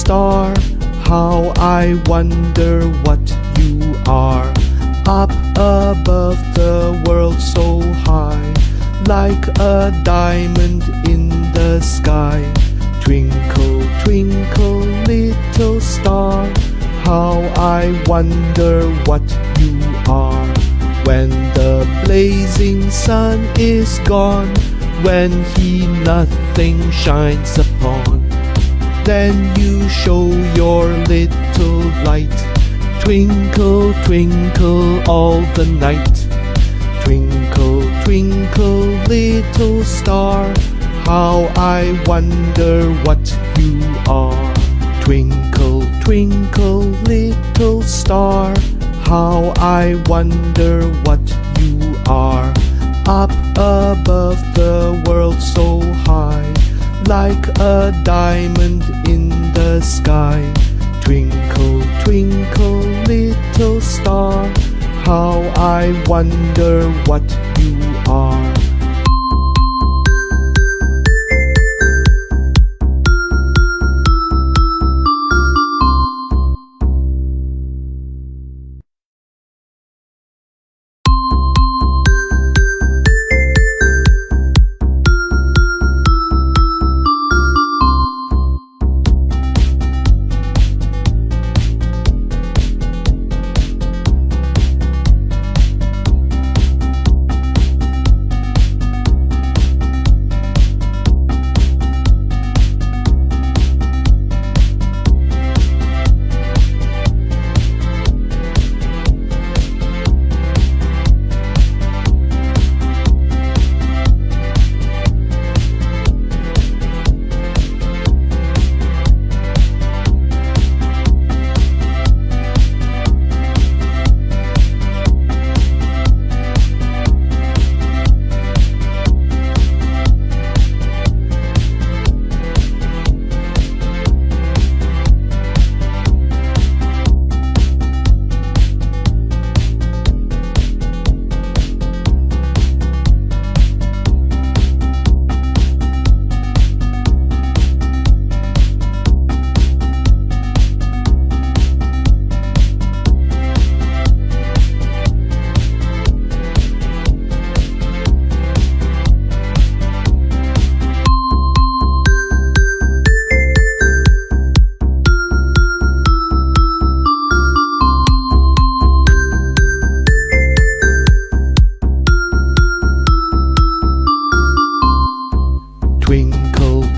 star, how I wonder what you are. Up above the world so high, like a diamond in the sky. Twinkle, twinkle, little star, how I wonder what you are. When the blazing sun is gone, when he nothing shines upon, then you show your little light. Twinkle, twinkle all the night. Twinkle, twinkle, little star, how I wonder what you are. Twinkle, twinkle, little star, how I wonder what you are. Up above the world so high, like a diamond in the sky. Twinkle, twinkle, little star, how I wonder what you are.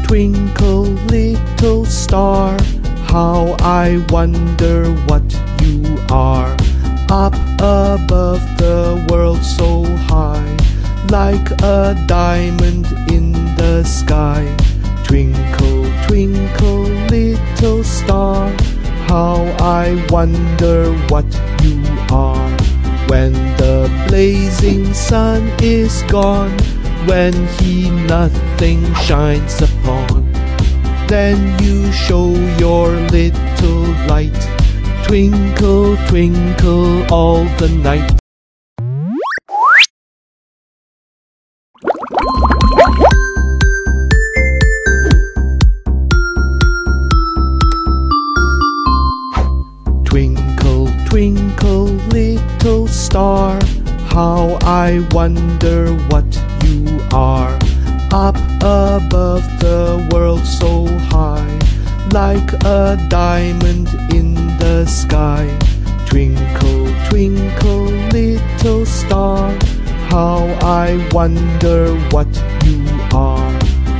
Twinkle, little star, how I wonder what you are. Up above the world so high, like a diamond in the sky. Twinkle, twinkle, little star, how I wonder what you are. When the blazing sun is gone, when he nothing shines upon, then you show your little light. Twinkle, twinkle all the night. Twinkle, twinkle, little star, how I wonder what you are. Up above the world so high, like a diamond in the sky. Twinkle, twinkle, little star, how I wonder what you are.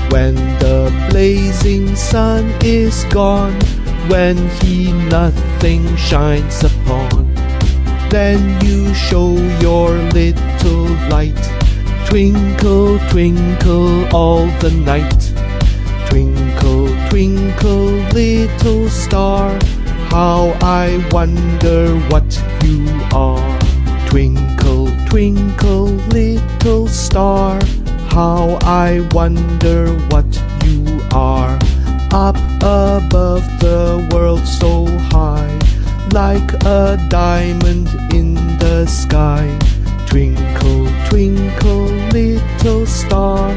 When the blazing sun is gone, when he nothing shines upon, then you show your little light. Twinkle, twinkle all the night. Twinkle, twinkle, little star, how I wonder what you are. Twinkle, twinkle, little star, how I wonder what you are. Up above the world so high, like a diamond in the sky. Twinkle, twinkle, little star,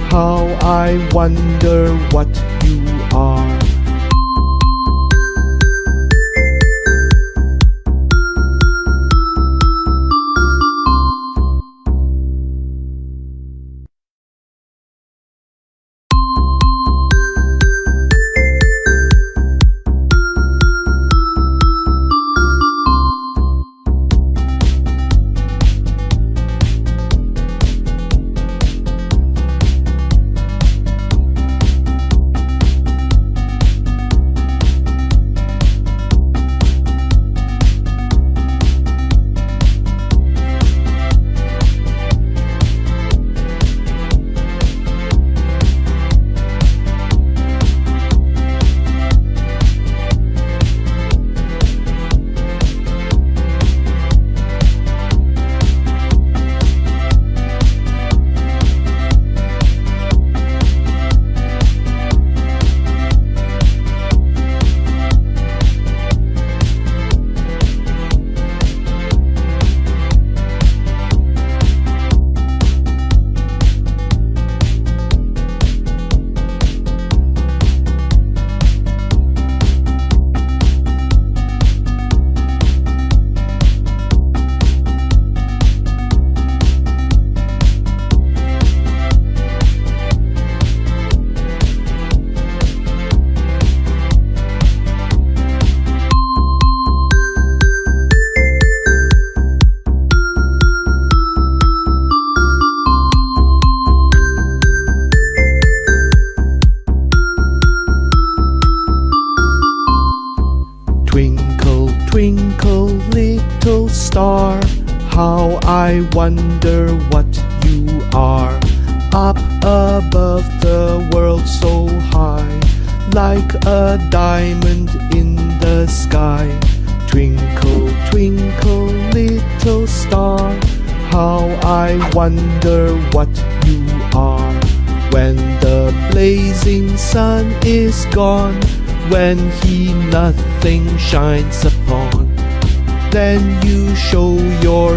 how I wonder what you are. star. How I wonder what you are. Up above the world so high, like a diamond in the sky. Twinkle, twinkle, little star, how I wonder what you are. When the blazing sun is gone, when he nothing shines upon, then you show your